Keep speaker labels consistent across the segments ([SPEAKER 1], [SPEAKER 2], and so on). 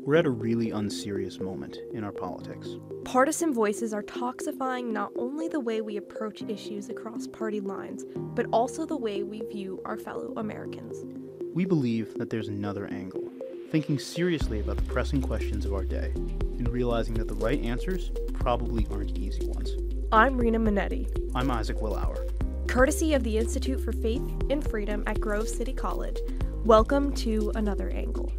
[SPEAKER 1] We're at a really unserious moment in our politics.
[SPEAKER 2] Partisan voices are toxifying not only the way we approach issues across party lines, but also the way we view our fellow Americans.
[SPEAKER 1] We believe that there's another angle, thinking seriously about the pressing questions of our day, and realizing that the right answers probably aren't easy ones.
[SPEAKER 2] I'm Rena Minetti.
[SPEAKER 1] I'm Isaac Willauer.
[SPEAKER 2] Courtesy of the Institute for Faith and Freedom at Grove City College, welcome to Another Angle.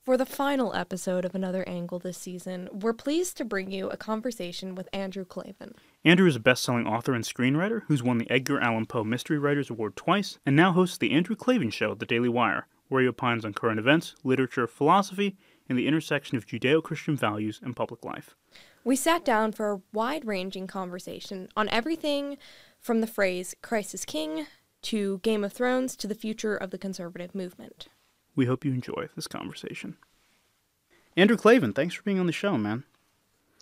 [SPEAKER 2] For the final episode of Another Angle this season, we're pleased to bring you a conversation with Andrew Klavan.
[SPEAKER 1] Andrew is a best-selling author and screenwriter who's won the Edgar Allan Poe Mystery Writers Award twice, and now hosts the Andrew Klavan Show at the Daily Wire, where he opines on current events, literature, philosophy, and the intersection of Judeo-Christian values and public life.
[SPEAKER 2] We sat down for a wide-ranging conversation on everything from the phrase "Christ is King" to Game of Thrones to the future of the conservative movement.
[SPEAKER 1] We hope you enjoy this conversation. Andrew Klavan, thanks for being on the show, man.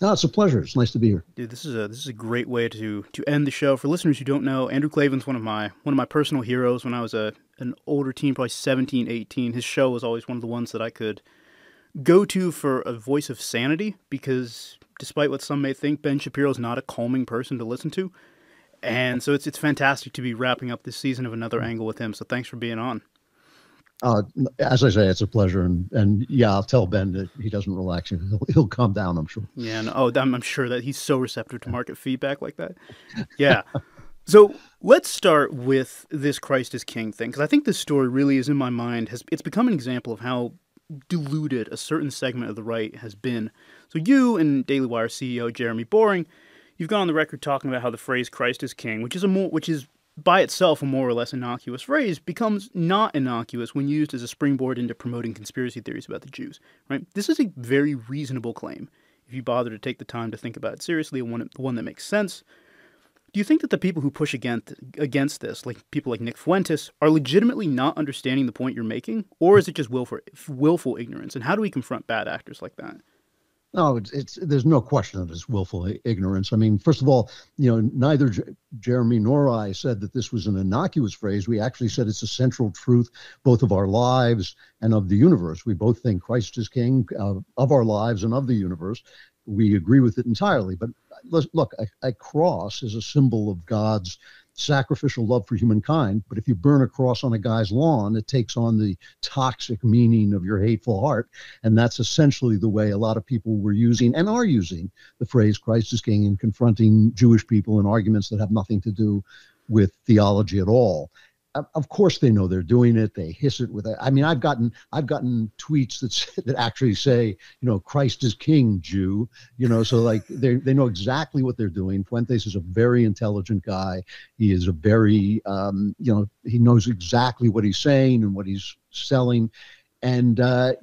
[SPEAKER 3] Oh, it's a pleasure. It's nice to be here.
[SPEAKER 1] Dude, this is a great way to end the show. For listeners who don't know, Andrew Klavan's one of my personal heroes. When I was an older teen, probably 17, 18, his show was always one of the ones that I could go to for a voice of sanity, because despite what some may think, Ben Shapiro's not a calming person to listen to. And so it's fantastic to be wrapping up this season of Another Angle with him. So thanks for being on.
[SPEAKER 3] As I say, it's a pleasure, and yeah, I'll tell Ben that he doesn't relax. He'll calm down, I'm sure.
[SPEAKER 1] Yeah, I'm sure that he's so receptive to market feedback like that. Yeah. So let's start with this Christ is King thing, because I think this story really is, in my mind, it's become an example of how diluted a certain segment of the right has been. So you and Daily Wire CEO Jeremy Boring, you've gone on the record talking about how the phrase Christ is King, which is by itself a more or less innocuous phrase, becomes not innocuous when used as a springboard into promoting conspiracy theories about the Jews, right? This is a very reasonable claim, if you bother to take the time to think about it seriously, one that makes sense. Do you think that the people who push against this, like people like Nick Fuentes, are legitimately not understanding the point you're making, or is it just willful ignorance? And how do we confront bad actors like that?
[SPEAKER 3] No, there's no question that it's willful ignorance. I mean, first of all, neither Jeremy nor I said that this was an innocuous phrase. We actually said it's a central truth, both of our lives and of the universe. We both think Christ is King of our lives and of the universe. We agree with it entirely. But look, a cross is a symbol of God's sacrificial love for humankind. But if you burn a cross on a guy's lawn, it takes on the toxic meaning of your hateful heart. And that's essentially the way a lot of people were using and are using the phrase Christ is King in confronting Jewish people in arguments that have nothing to do with theology at all. Of course, they know they're doing it. They hiss it with it. I mean, I've gotten tweets that actually say, Christ is King, Jew. So like they know exactly what they're doing. Fuentes is a very intelligent guy. He is a very, he knows exactly what he's saying and what he's selling. And, I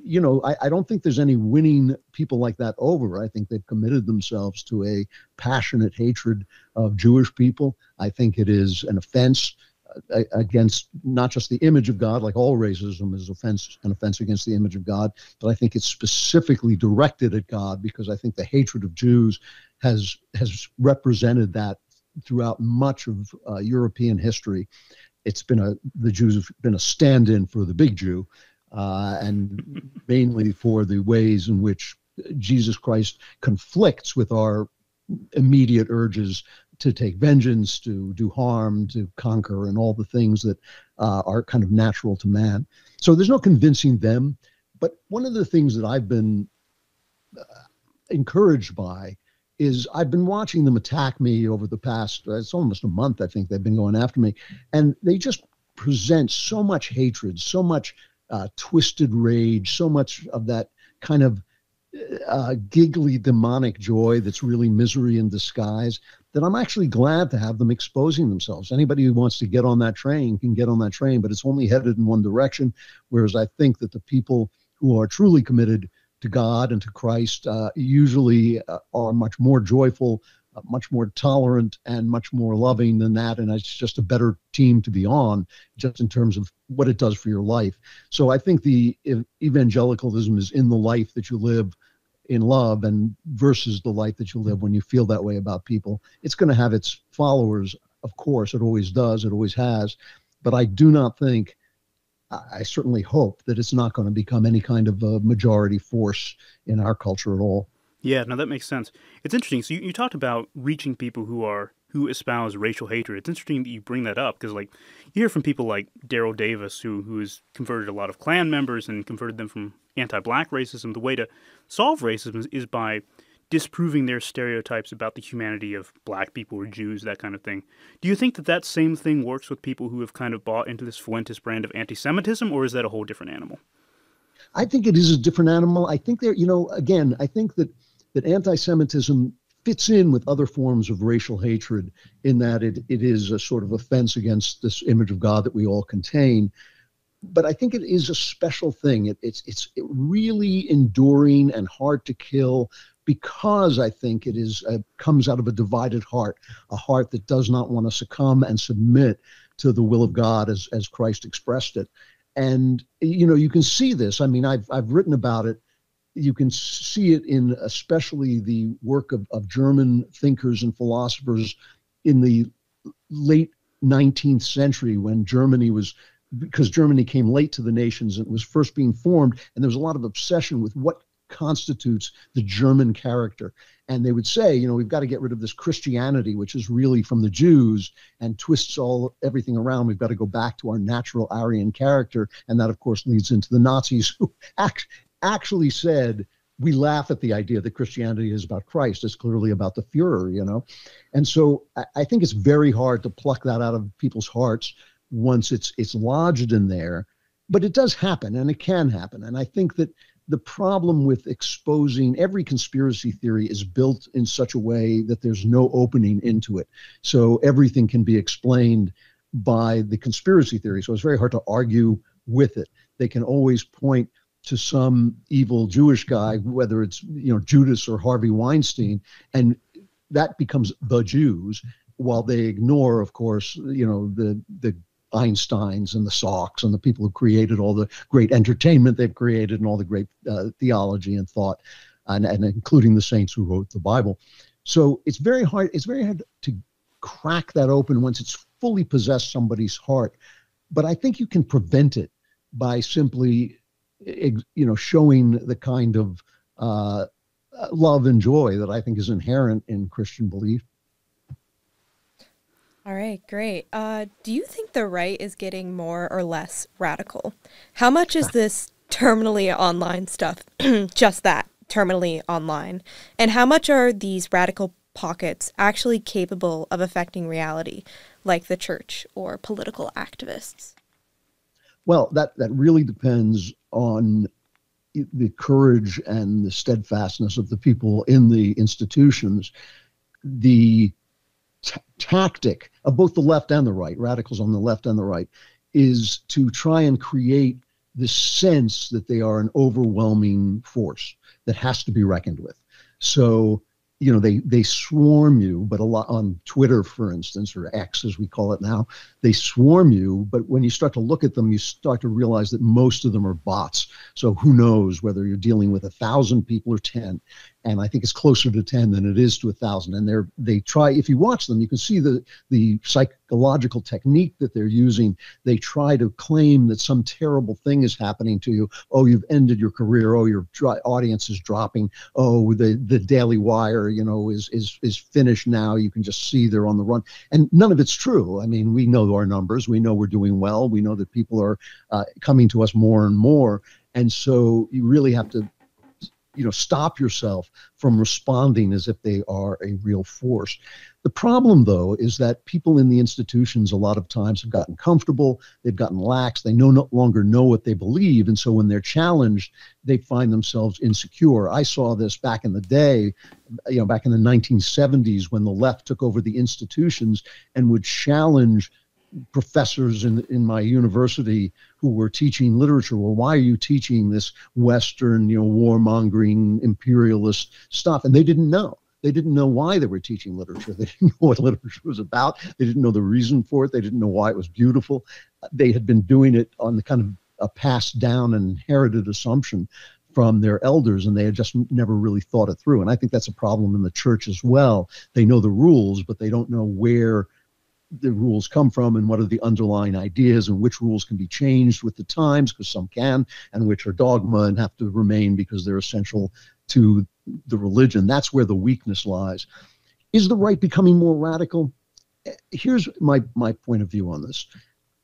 [SPEAKER 3] don't think there's any winning people like that over. I think they've committed themselves to a passionate hatred of Jewish people. I think it is an offense against not just the image of God, like all racism is an offense against the image of God, but I think it's specifically directed at God, because I think the hatred of Jews has represented that throughout much of European history. The Jews have been a stand-in for the big Jew, and mainly for the ways in which Jesus Christ conflicts with our immediate urges to take vengeance, to do harm, to conquer, and all the things that are kind of natural to man. So there's no convincing them. But one of the things that I've been encouraged by is I've been watching them attack me over the past, it's almost a month, I think they've been going after me. And they just present so much hatred, so much twisted rage, so much of that kind of giggly demonic joy that's really misery in disguise, that I'm actually glad to have them exposing themselves. Anybody who wants to get on that train can get on that train, but it's only headed in one direction. Whereas I think that the people who are truly committed to God and to Christ usually are much more joyful, much more tolerant, and much more loving than that. And it's just a better team to be on, just in terms of what it does for your life. So I think the evangelicalism is in the life that you live in love, and versus the life that you live when you feel that way about people. It's going to have its followers, of course. It always does. It always has. But I do not think I certainly hope that it's not going to become any kind of a majority force in our culture at all.
[SPEAKER 1] Yeah, no, that makes sense. It's interesting. So you talked about reaching people who espouse racial hatred. It's interesting that you bring that up because, like, you hear from people like Daryl Davis, who has converted a lot of Klan members and converted them from anti-black racism. The way to solve racism is by disproving their stereotypes about the humanity of black people or Jews, that kind of thing. Do you think that that same thing works with people who have kind of bought into this Fuentes brand of anti-Semitism, or is that a whole different animal?
[SPEAKER 3] I think it is a different animal. I think again, I think that anti-Semitism fits in with other forms of racial hatred in that it is a sort of offense against this image of God that we all contain. But I think it is a special thing. It's really enduring and hard to kill because I think it comes out of a divided heart, a heart that does not want to succumb and submit to the will of God as Christ expressed it. And, you can see this. I mean, I've written about it. You can see it in especially the work of German thinkers and philosophers in the late 19th century when because Germany came late to the nations and was first being formed, and there was a lot of obsession with what constitutes the German character. And they would say, we've got to get rid of this Christianity, which is really from the Jews and twists everything around. We've got to go back to our natural Aryan character. And that, of course, leads into the Nazis who actually said, we laugh at the idea that Christianity is about Christ. It's clearly about the Fuhrer, And so I think it's very hard to pluck that out of people's hearts once it's lodged in there. But it does happen, and it can happen. And I think that the problem with exposing every conspiracy theory is built in such a way that there's no opening into it. So everything can be explained by the conspiracy theory. So it's very hard to argue with it. They can always point to some evil Jewish guy, whether it's Judas or Harvey Weinstein, and that becomes the Jews, while they ignore, of course, the Einsteins and the Salks and the people who created all the great entertainment they've created and all the great theology and thought, and including the saints who wrote the Bible. So it's very hard. It's very hard to crack that open once it's fully possessed somebody's heart. But I think you can prevent it by simply, showing the kind of love and joy that I think is inherent in Christian belief.
[SPEAKER 2] All right, great. Do you think the right is getting more or less radical? How much is this terminally online stuff just that, terminally online? And how much are these radical pockets actually capable of affecting reality, like the church or political activists?
[SPEAKER 3] Well, that really depends on the courage and the steadfastness of the people in the institutions. The tactic of both the left and the right, radicals on the left and the right, is to try and create this sense that they are an overwhelming force that has to be reckoned with. So, they swarm you, but a lot on Twitter, for instance, or X as we call it now, they swarm you. But when you start to look at them, you start to realize that most of them are bots. So who knows whether you're dealing with 1,000 people or 10. And I think it's closer to 10 than it is to 1,000. And they try, if you watch them, you can see the psychological technique that they're using. They try to claim that some terrible thing is happening to you. Oh, you've ended your career. Oh, your audience is dropping. Oh, the Daily Wire, is finished now. You can just see they're on the run. And none of it's true. I mean, we know our numbers. We know we're doing well. We know that people are coming to us more and more. And so you really have to stop yourself from responding as if they are a real force. The problem, though, is that people in the institutions a lot of times have gotten comfortable, they've gotten lax, they no longer know what they believe, and so when they're challenged, they find themselves insecure. I saw this back in the day, back in the 1970s when the left took over the institutions and would challenge professors in my university who were teaching literature. Well, why are you teaching this Western, warmongering imperialist stuff? And they didn't know. They didn't know why they were teaching literature. They didn't know what literature was about. They didn't know the reason for it. They didn't know why it was beautiful. They had been doing it on the kind of a passed down and inherited assumption from their elders, and they had just never really thought it through. And I think that's a problem in the church as well. They know the rules, but they don't know where the rules come from and what are the underlying ideas and which rules can be changed with the times, because some can, and which are dogma and have to remain because they're essential to the religion. That's where the weakness lies. Is the right becoming more radical? Here's my point of view on this.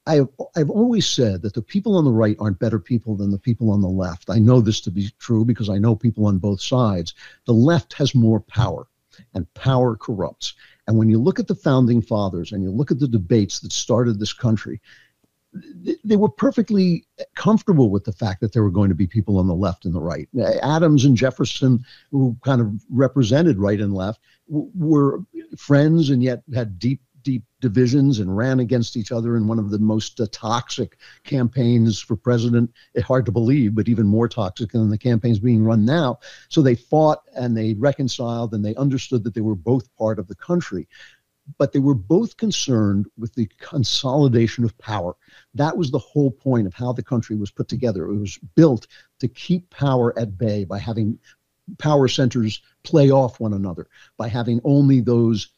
[SPEAKER 3] I've always said that the people on the right aren't better people than the people on the left. I know this to be true because I know people on both sides. The left has more power, and power corrupts. And when you look at the founding fathers and you look at the debates that started this country, they were perfectly comfortable with the fact that there were going to be people on the left and the right. Adams and Jefferson, who kind of represented right and left, were friends and yet had deep divisions and ran against each other in one of the most toxic campaigns for president. It's hard to believe, but even more toxic than the campaigns being run now. So they fought and they reconciled and they understood that they were both part of the country. But they were both concerned with the consolidation of power. That was the whole point of how the country was put together. It was built to keep power at bay by having power centers play off one another, by having only those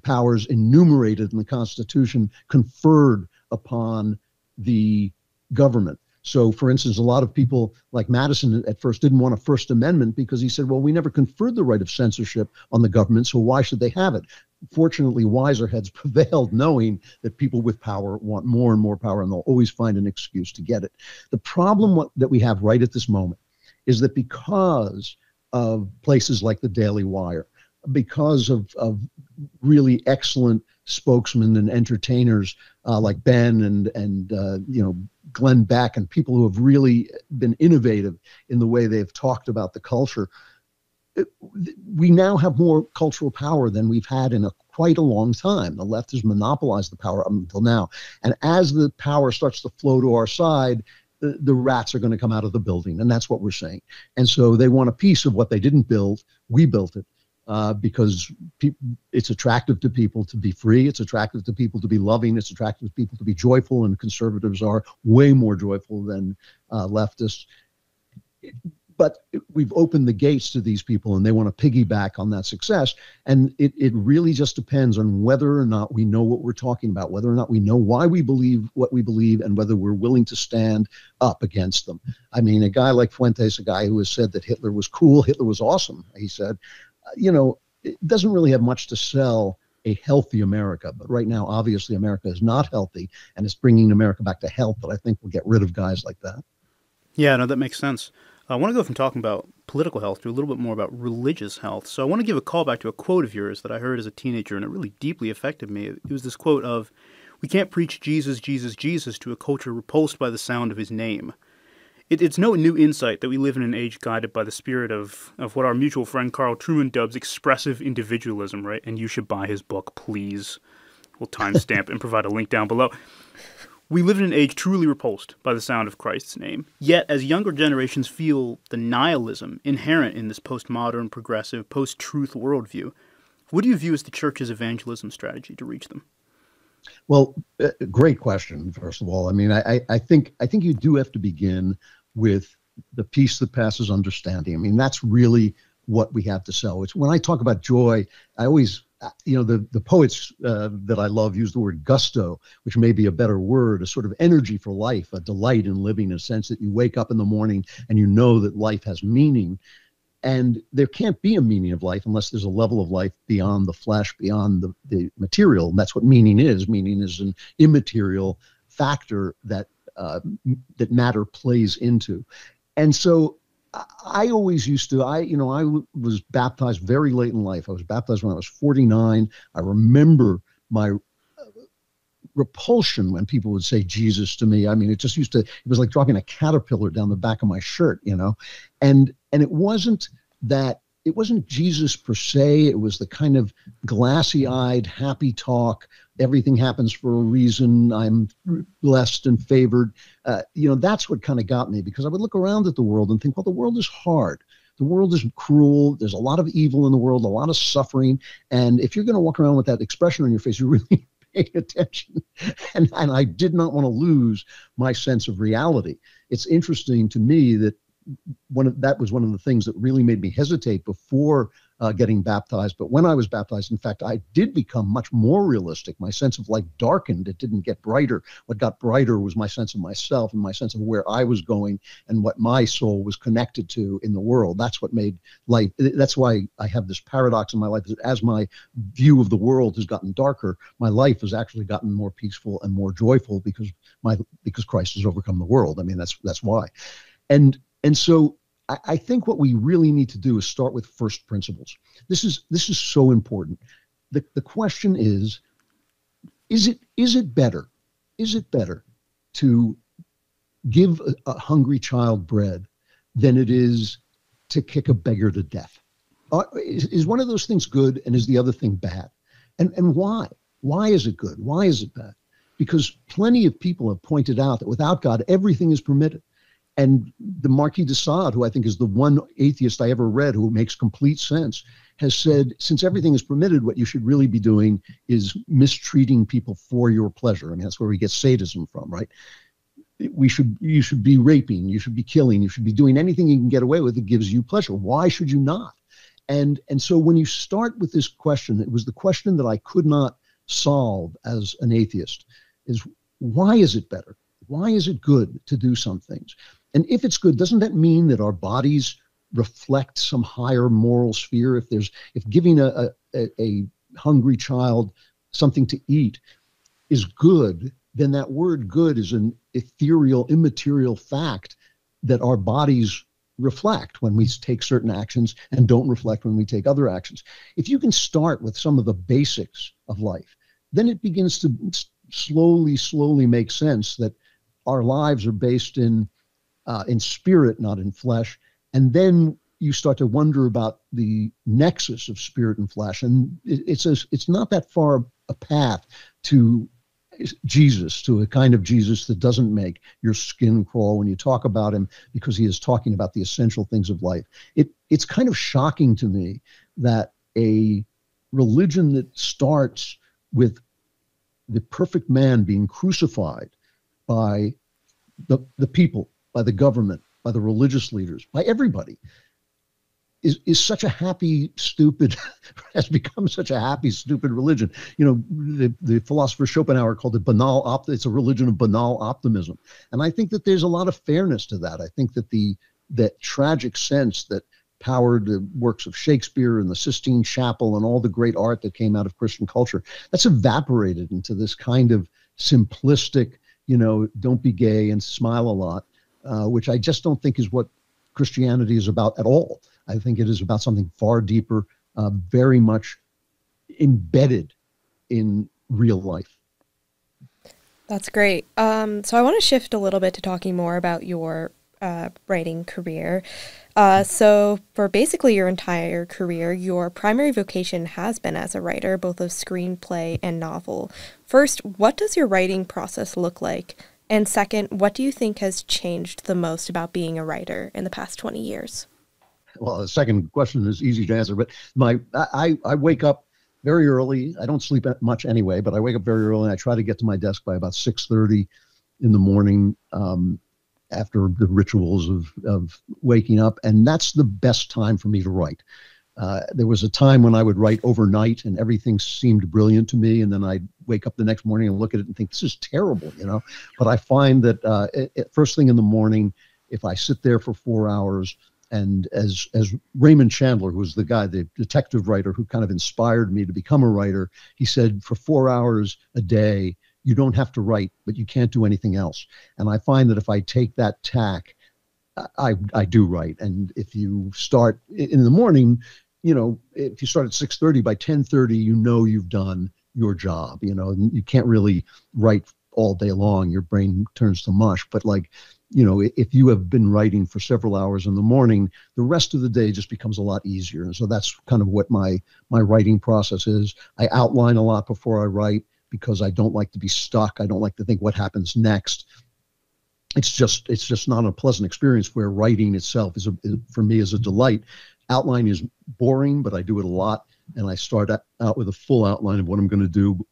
[SPEAKER 3] powers enumerated in the Constitution conferred upon the government. So, for instance, a lot of people like Madison at first didn't want a First Amendment because he said, well, we never conferred the right of censorship on the government, so why should they have it? Fortunately, wiser heads prevailed, knowing that people with power want more and more power, and they'll always find an excuse to get it. The problem that we have right at this moment is that because of places like the Daily Wire, because of really excellent spokesmen and entertainers like Ben and Glenn Beck, and people who have really been innovative in the way they've talked about the culture, we now have more cultural power than we've had in quite a long time. The left has monopolized the power up until now. And as the power starts to flow to our side, the rats are going to come out of the building. And that's what we're saying. And so they want a piece of what they didn't build. We built it. Because it's attractive to people to be free. It's attractive to people to be loving. It's attractive to people to be joyful, and conservatives are way more joyful than leftists. But we've opened the gates to these people, and they want to piggyback on that success. And it really just depends on whether or not we know what we're talking about, whether or not we know why we believe what we believe, and whether we're willing to stand up against them. I mean, a guy like Fuentes, a guy who has said that Hitler was cool, Hitler was awesome, he said, it doesn't really have much to sell a healthy America. But right now, obviously, America is not healthy, and it's bringing America back to health. But I think we'll get rid of guys like that.
[SPEAKER 1] Yeah, no, that makes sense. I want to go from talking about political health to a little bit more about religious health. So I want to give a call back to a quote of yours that I heard as a teenager, and it really deeply affected me. It was this quote of, "We can't preach Jesus, Jesus, Jesus to a culture repulsed by the sound of his name." It's no new insight that we live in an age guided by the spirit of what our mutual friend Carl Truman dubs expressive individualism, right? And you should buy his book, please. We'll timestamp and provide a link down below. We live in an age truly repulsed by the sound of Christ's name. Yet, as younger generations feel the nihilism inherent in this postmodern, progressive, post-truth worldview, what do you view as the church's evangelism strategy to reach them?
[SPEAKER 3] Well, great question, first of all. I mean, I think you do have to begin with the peace that passes understanding. I mean, that's really what we have to sell. It's when I talk about joy, I always, the poets that I love use the word gusto, which may be a better word, a sort of energy for life, a delight in living, a sense that you wake up in the morning and you know that life has meaning. And there can't be a meaning of life unless there's a level of life beyond the flesh, beyond the material. And that's what meaning is. Meaning is an immaterial factor that matter plays into. And so I always used to, I was baptized very late in life. I was baptized when I was 49. I remember my repulsion when people would say Jesus to me. I mean, it was like dropping a caterpillar down the back of my shirt, and it wasn't Jesus per se. It was the kind of glassy-eyed, happy talk. Everything happens for a reason. I'm blessed and favored. That's what kind of got me, because I would look around at the world and think, well, the world is hard. The world is cruel. There's a lot of evil in the world, a lot of suffering. And if you're going to walk around with that expression on your face, you're really paying attention. And I did not want to lose my sense of reality. It's interesting to me that that was one of the things that really made me hesitate before getting baptized. But when I was baptized, in fact, I did become much more realistic. My sense of life darkened. It didn't get brighter. What got brighter was my sense of myself and my sense of where I was going and what my soul was connected to in the world. That's what made life. That's why I have this paradox in my life. That as my view of the world has gotten darker, my life has actually gotten more peaceful and more joyful because Christ has overcome the world. I mean, that's why. And so I think what we really need to do is start with first principles. This is so important. The question is it better to give a hungry child bread than it is to kick a beggar to death? Is one of those things good and is the other thing bad? And why? Why is it good? Why is it bad? Because plenty of people have pointed out that without God, everything is permitted. And the Marquis de Sade, who I think is the one atheist I ever read who makes complete sense, has said, since everything is permitted, what you should really be doing is mistreating people for your pleasure. I mean, that's where we get sadism from, right? You should be raping, you should be killing, you should be doing anything you can get away with that gives you pleasure. Why should you not? And so when you start with this question, it was the question that I could not solve as an atheist, is why is it better? Why is it good to do some things? And if it's good, doesn't that mean that our bodies reflect some higher moral sphere? If giving a hungry child something to eat is good, then that word good is an ethereal, immaterial fact that our bodies reflect when we take certain actions and don't reflect when we take other actions. If you can start with some of the basics of life, then it begins to slowly make sense that our lives are based in spirit, not in flesh. And then you start to wonder about the nexus of spirit and flesh. And it's not that far a path to Jesus, to a kind of Jesus that doesn't make your skin crawl when you talk about him, because he is talking about the essential things of life. It's kind of shocking to me that a religion that starts with the perfect man being crucified by the people, by the government, by the religious leaders, by everybody, is such a happy, stupid, has become such a happy, stupid religion. You know, the philosopher Schopenhauer called it it's a religion of banal optimism. And I think that there's a lot of fairness to that. I think that that tragic sense that powered the works of Shakespeare and the Sistine Chapel and all the great art that came out of Christian culture, that's evaporated into this kind of simplistic, don't be gay and smile a lot, which I just don't think is what Christianity is about at all. I think it is about something far deeper, very much embedded in real life.
[SPEAKER 2] That's great. So I want to shift a little bit to talking more about your writing career. So for basically your entire career, your primary vocation has been as a writer, both of screenplay and novel. First, what does your writing process look like? And second, what do you think has changed the most about being a writer in the past 20 years?
[SPEAKER 3] Well, the second question is easy to answer, but I wake up very early. I don't sleep much anyway, but I wake up very early and I try to get to my desk by about 6:30 in the morning, after the rituals of waking up. And that's the best time for me to write. There was a time when I would write overnight and everything seemed brilliant to me. And then I'd wake up the next morning and look at it and think, this is terrible, But I find that first thing in the morning, if I sit there for 4 hours, and as Raymond Chandler, who was the guy, the detective writer who kind of inspired me to become a writer, he said, for 4 hours a day, you don't have to write, but you can't do anything else. And I find that if I take that tack, I do write. And if you start in the morning, if you start at 6:30, by 10:30, you've done your job, you can't really write all day long. Your brain turns to mush. But if you have been writing for several hours in the morning, the rest of the day just becomes a lot easier. And so that's kind of what my writing process is. I outline a lot before I write because I don't like to be stuck. I don't like to think what happens next. It's just not a pleasant experience, where writing itself for me is a delight. Outline is boring, but I do it a lot. And I start out with a full outline of what I'm going to do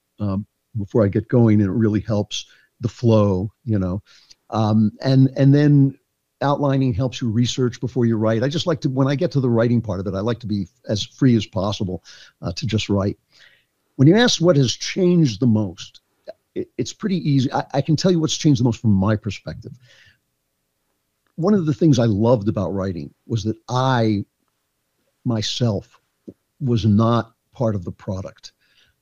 [SPEAKER 3] before I get going. And it really helps the flow, And then outlining helps you research before you write. I just like to, when I get to the writing part of it, I like to be as free as possible to just write. When you ask what has changed the most, it's pretty easy. I can tell you what's changed the most from my perspective. One of the things I loved about writing was that I, myself, was not part of the product.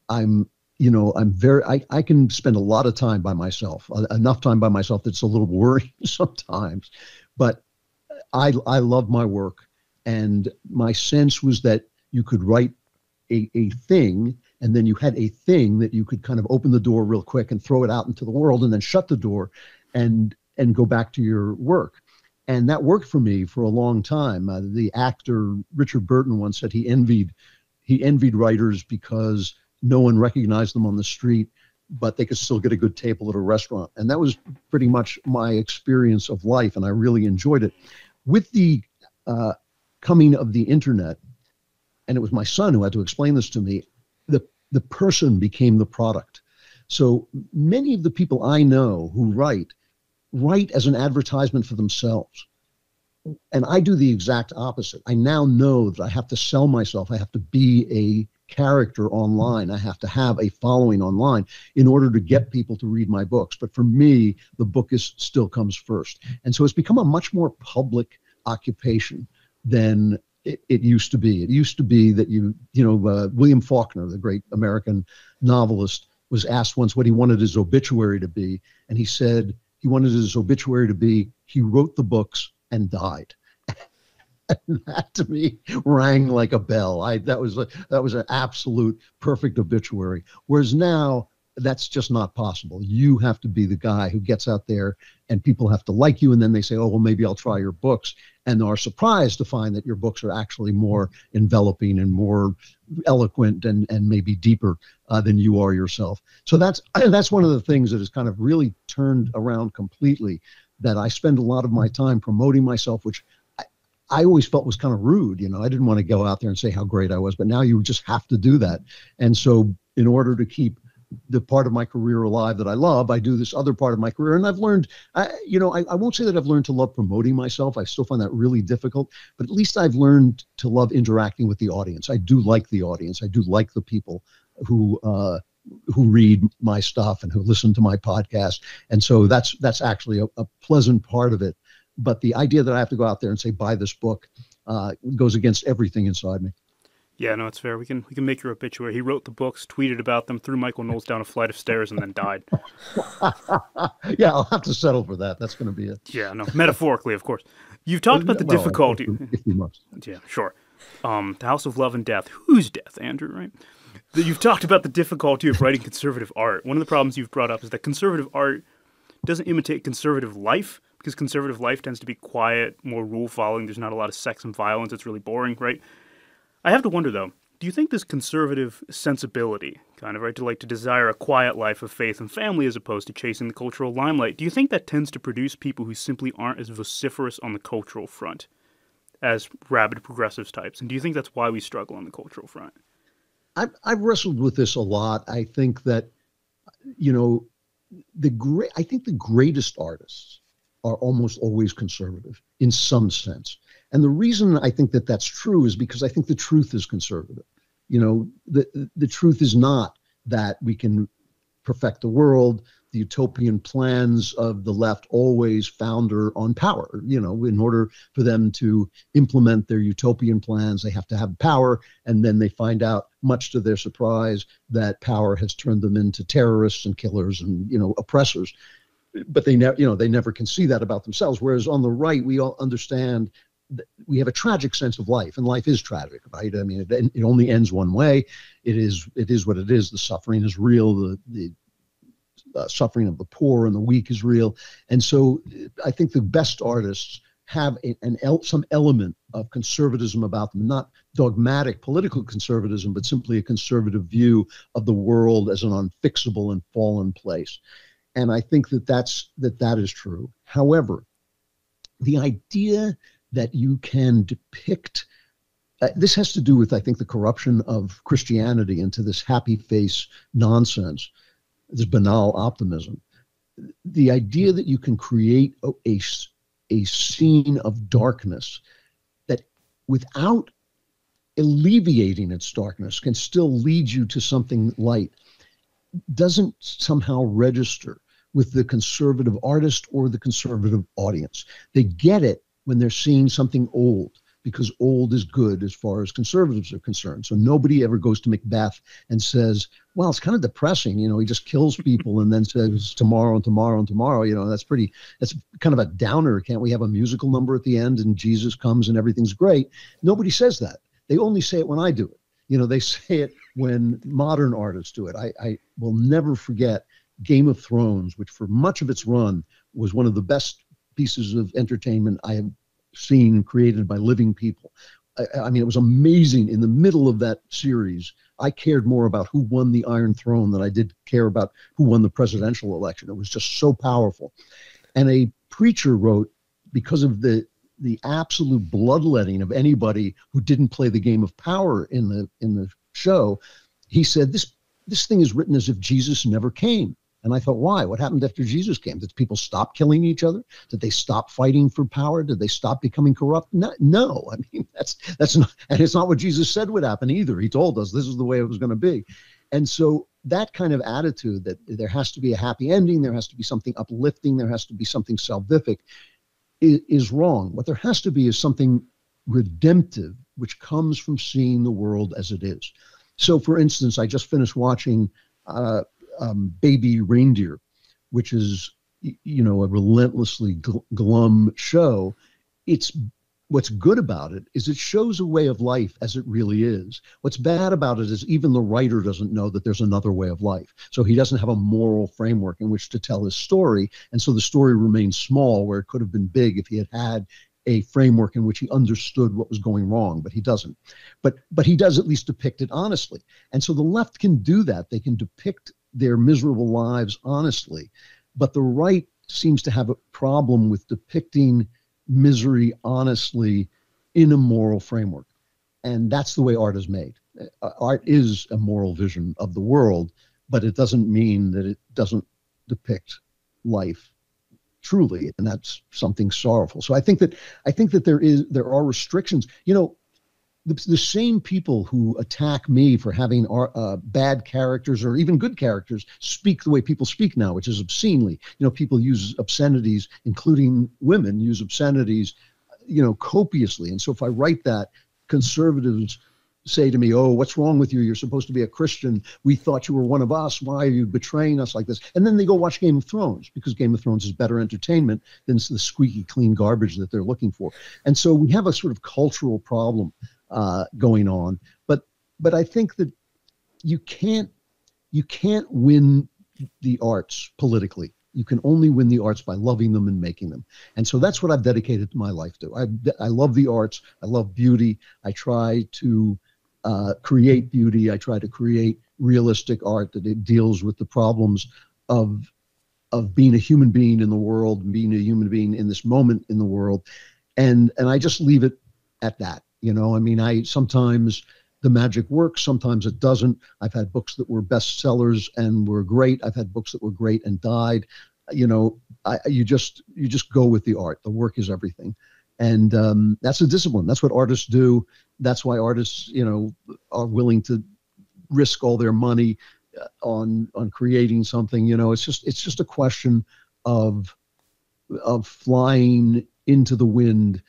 [SPEAKER 3] I can spend a lot of time by myself, enough time by myself that's a little worrying sometimes, but I love my work. And my sense was that you could write a thing, and then you had a thing that you could kind of open the door real quick and throw it out into the world and then shut the door and go back to your work. And that worked for me for a long time. The actor Richard Burton once said he envied writers because no one recognized them on the street, but they could still get a good table at a restaurant. And that was pretty much my experience of life, and I really enjoyed it. With the coming of the internet, and it was my son who had to explain this to me, the person became the product. So many of the people I know who write as an advertisement for themselves. And I do the exact opposite. I now know that I have to sell myself. I have to be a character online. I have to have a following online in order to get people to read my books. But for me, the book still comes first. And so it's become a much more public occupation than it used to be. It used to be that William Faulkner, the great American novelist, was asked once what he wanted his obituary to be. And he said he wanted his obituary to be, he wrote the books and died. And that to me rang like a bell. That was an absolute perfect obituary. Whereas now, that's just not possible. You have to be the guy who gets out there and people have to like you. And then they say, oh, well, maybe I'll try your books. And are surprised to find that your books are actually more enveloping and more eloquent and maybe deeper than you are yourself. So that's one of the things that has kind of really turned around completely, that I spend a lot of my time promoting myself, which I always felt was kind of rude. I didn't want to go out there and say how great I was, but now you just have to do that. And so in order to keep the part of my career alive that I love, I do this other part of my career. And I've learned, I won't say that I've learned to love promoting myself. I still find that really difficult, but at least I've learned to love interacting with the audience. I do like the audience. I do like the people who read my stuff and who listen to my podcast. And so that's actually a pleasant part of it. But the idea that I have to go out there and say, buy this book, goes against everything inside me.
[SPEAKER 1] Yeah, no, it's fair. We can make your obituary. He wrote the books, tweeted about them, threw Michael Knowles down a flight of stairs, and then died.
[SPEAKER 3] Yeah, I'll have to settle for that. That's going to be it.
[SPEAKER 1] Yeah, no, metaphorically, of course. You've talked about the difficulty.
[SPEAKER 3] If you must.
[SPEAKER 1] Yeah, sure. The House of Love and Death. Whose death, Andrew, right? You've talked about the difficulty of writing conservative art. One of the problems you've brought up is that conservative art doesn't imitate conservative life, because conservative life tends to be quiet, more rule-following. There's not a lot of sex and violence. It's really boring, right? I have to wonder, though, do you think this conservative sensibility, kind of, right, to desire a quiet life of faith and family as opposed to chasing the cultural limelight, do you think that tends to produce people who simply aren't as vociferous on the cultural front as rabid progressives types? And do you think that's why we struggle on the cultural front?
[SPEAKER 3] I've wrestled with this a lot. I think that, I think the greatest artists are almost always conservative in some sense. And the reason I think that that's true is because I think the truth is conservative. The truth is not that we can perfect the world. The utopian plans of the left always founder on power. In order for them to implement their utopian plans, they have to have power. And then they find out, much to their surprise, that power has turned them into terrorists and killers and, oppressors. But they never can see that about themselves. Whereas on the right, we all understand that we have a tragic sense of life, and life is tragic, right? I mean, it only ends one way. It is what it is. The suffering is real. The suffering of the poor and the weak is real. And so I think the best artists have some element of conservatism about them, not dogmatic political conservatism, but simply a conservative view of the world as an unfixable and fallen place. And I think that is true. However, the idea that you can depict, this has to do with, I think, the corruption of Christianity into this happy face nonsense, this banal optimism. The idea that you can create a a scene of darkness that, without alleviating its darkness, can still lead you to something light, doesn't somehow register with the conservative artist or the conservative audience. They get it when they're seeing something old, because old is good as far as conservatives are concerned. So nobody ever goes to Macbeth and says, well, it's kind of depressing. You know, he just kills people and then says tomorrow and tomorrow and tomorrow. You know, that's kind of a downer. Can't we have a musical number at the end and Jesus comes and everything's great? Nobody says that. They only say it when I do it. You know, they say it when modern artists do it. I will never forget Game of Thrones, which for much of its run was one of the best pieces of entertainment I have seen created by living people. I mean, it was amazing. In the middle of that series, I cared more about who won the Iron Throne than I did care about who won the presidential election. It was just so powerful. And a preacher wrote, because of the absolute bloodletting of anybody who didn't play the game of power in the show, he said, this thing is written as if Jesus never came. And I thought, why? What happened after Jesus came? Did people stop killing each other? Did they stop fighting for power? Did they stop becoming corrupt? No. I mean, that's not, and it's not what Jesus said would happen either. He told us this is the way it was going to be. And so that kind of attitude that there has to be a happy ending, there has to be something uplifting, there has to be something salvific, is wrong. What there has to be is something redemptive, which comes from seeing the world as it is. So, for instance, I just finished watching Baby Reindeer, which is, you know, a relentlessly glum show. What's good about it is it shows a way of life as it really is. What's bad about it is even the writer doesn't know that there's another way of life. So he doesn't have a moral framework in which to tell his story. And so the story remains small where it could have been big if he had had a framework in which he understood what was going wrong, but he doesn't. But he does at least depict it honestly. And so the left can do that. They can depict their miserable lives honestly, but the right seems to have a problem with depicting misery honestly in a moral framework. And that's the way art is made. Art is a moral vision of the world, but it doesn't mean that it doesn't depict life truly, and that's something sorrowful. So I think that there are restrictions. You know, the same people who attack me for having bad characters or even good characters speak the way people speak now, which is obscenely. You know, people use obscenities, including women use obscenities, you know, copiously. And so if I write that, conservatives say to me, oh, what's wrong with you? You're supposed to be a Christian. We thought you were one of us. Why are you betraying us like this? And then they go watch Game of Thrones because Game of Thrones is better entertainment than the squeaky clean garbage that they're looking for. And so we have a sort of cultural problem going on. But I think that you can't win the arts politically. You can only win the arts by loving them and making them. And so that's what I've dedicated my life to. I love the arts. I love beauty. I try to create beauty. I try to create realistic art that it deals with the problems of being a human being in the world and being a human being in this moment in the world. And I just leave it at that. You know, I mean, sometimes the magic works, sometimes it doesn't. I've had books that were bestsellers and were great. I've had books that were great and died. You know, you just go with the art. The work is everything. And that's a discipline. That's what artists do. That's why artists, you know, are willing to risk all their money on creating something. You know, it's just a question of flying into the wind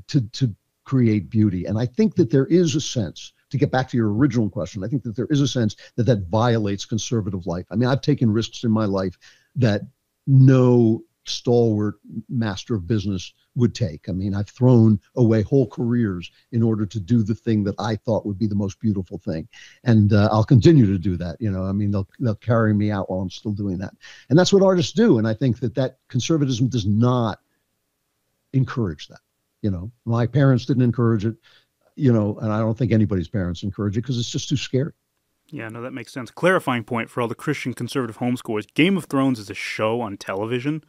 [SPEAKER 3] to create beauty. And I think that there is a sense, to get back to your original question, I think that there is a sense that violates conservative life. I mean, I've taken risks in my life that no stalwart master of business would take. I mean, I've thrown away whole careers in order to do the thing that I thought would be the most beautiful thing. And I'll continue to do that. You know, I mean, they'll carry me out while I'm still doing that. And that's what artists do. And I think that conservatism does not encourage that. You know, my parents didn't encourage it, you know, and I don't think anybody's parents encourage it because it's just too scary.
[SPEAKER 1] Yeah, no, that makes sense. Clarifying point for all the Christian conservative homeschoolers, Game of Thrones is a show on television.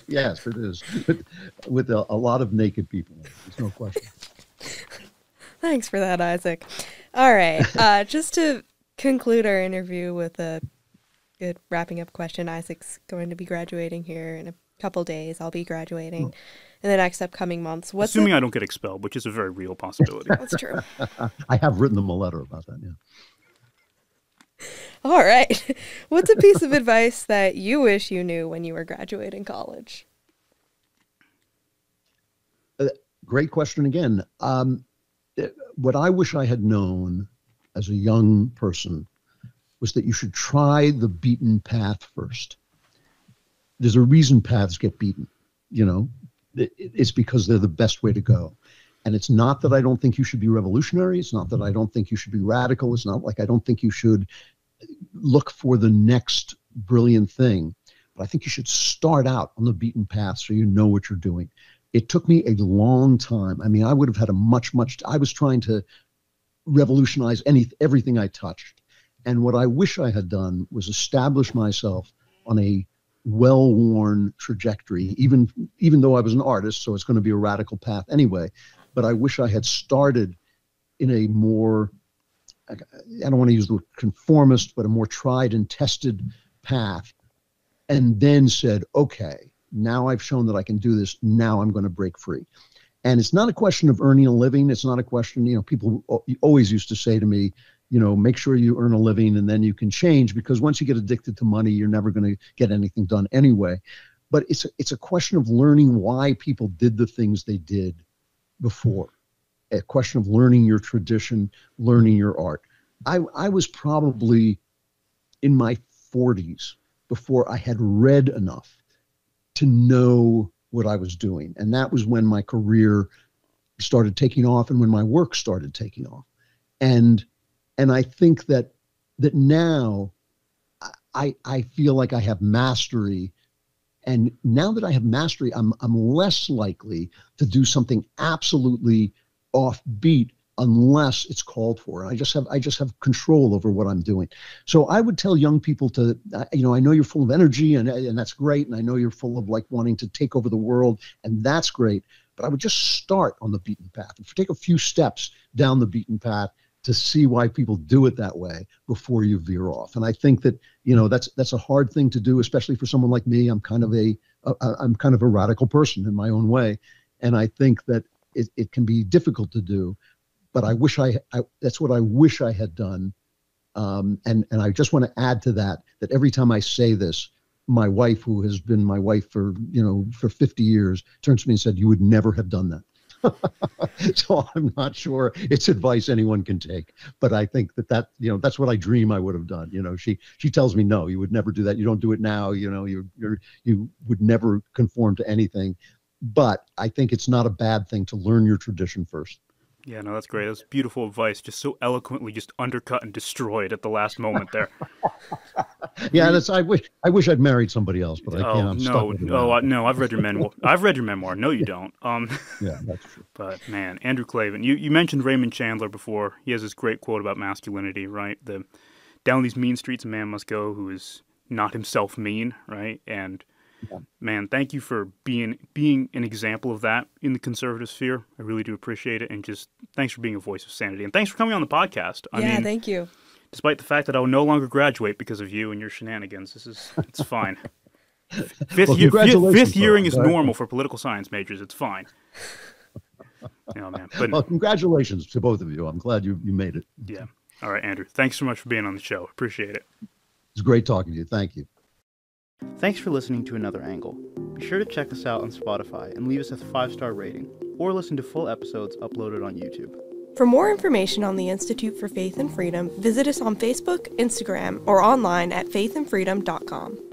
[SPEAKER 3] Yes, it is. With a lot of naked people. There's no question.
[SPEAKER 2] Thanks for that, Isaac. All right. Just to conclude our interview with a good wrapping up question, Isaac's going to be graduating here in a couple days, I'll be graduating in the next upcoming months.
[SPEAKER 1] Assuming I don't get expelled, which is a very real possibility.
[SPEAKER 2] That's true.
[SPEAKER 3] I have written them a letter about that, yeah.
[SPEAKER 2] All right. What's a piece of advice that you wish you knew when you were graduating college?
[SPEAKER 3] Great question again. What I wish I had known as a young person was that you should try the beaten path first. There's a reason paths get beaten, you know. It's because they're the best way to go. And it's not that I don't think you should be revolutionary. It's not that I don't think you should be radical. It's not like I don't think you should look for the next brilliant thing. But I think you should start out on the beaten path so you know what you're doing. It took me a long time. I mean, I would have had I was trying to revolutionize everything I touched. And what I wish I had done was establish myself on a well-worn trajectory, even though I was an artist, so it's going to be a radical path anyway. But I wish I had started in a more, I don't want to use the word conformist, but a more tried and tested path, and then said, okay, now I've shown that I can do this. Now I'm going to break free. And it's not a question of earning a living. It's not a question, you know, people always used to say to me, you know, make sure you earn a living and then you can change, because once you get addicted to money, you're never going to get anything done anyway. But it's a question of learning why people did the things they did before. A question of learning your tradition, learning your art. I was probably in my 40s before I had read enough to know what I was doing. And that was when my career started taking off and when my work started taking off. And I think that now I feel like I have mastery. And now that I have mastery, I'm less likely to do something absolutely offbeat unless it's called for. I just have control over what I'm doing. So I would tell young people to, you know, I know you're full of energy and that's great. And I know you're full of like wanting to take over the world, and that's great. But I would just start on the beaten path and take a few steps down the beaten path to see why people do it that way before you veer off. And I think that, you know, that's a hard thing to do, especially for someone like me. I'm kind of a radical person in my own way. And I think that it can be difficult to do, but I wish that's what I wish I had done. And I just want to add to that every time I say this, my wife, who has been my wife for 50 years, turns to me and said, "You would never have done that." So I'm not sure it's advice anyone can take, but I think that that's what I dream I would have done. You know, she tells me, no, you would never do that. You don't do it now. You know, you would never conform to anything. But I think it's not a bad thing to learn your tradition first.
[SPEAKER 1] Yeah, no, that's great. That's beautiful advice. Just so eloquently, just undercut and destroyed at the last moment there.
[SPEAKER 3] Yeah, I wish I'd married somebody else, but I can't.
[SPEAKER 1] No, I've read your memoir. I've read your memoir. No, you don't.
[SPEAKER 3] Yeah, that's true.
[SPEAKER 1] But man, Andrew Klavan, you mentioned Raymond Chandler before. He has this great quote about masculinity, right? Down these mean streets a man must go who is not himself mean, right? And yeah. Man, thank you for being an example of that in the conservative sphere. I really do appreciate it, and just thanks for being a voice of sanity, and thanks for coming on the podcast. I mean,
[SPEAKER 2] thank you.
[SPEAKER 1] Despite the fact that I will no longer graduate because of you and your shenanigans, it's fine. Fifth yearing is normal for political science majors. It's fine. You know, man. But,
[SPEAKER 3] well, congratulations to both of you. I'm glad you made it.
[SPEAKER 1] Yeah. All right, Andrew. Thanks so much for being on the show. Appreciate it.
[SPEAKER 3] It's great talking to you. Thank you.
[SPEAKER 1] Thanks for listening to Another Angle. Be sure to check us out on Spotify and leave us a 5-star rating, or listen to full episodes uploaded on YouTube.
[SPEAKER 2] For more information on the Institute for Faith and Freedom, visit us on Facebook, Instagram, or online at faithandfreedom.com.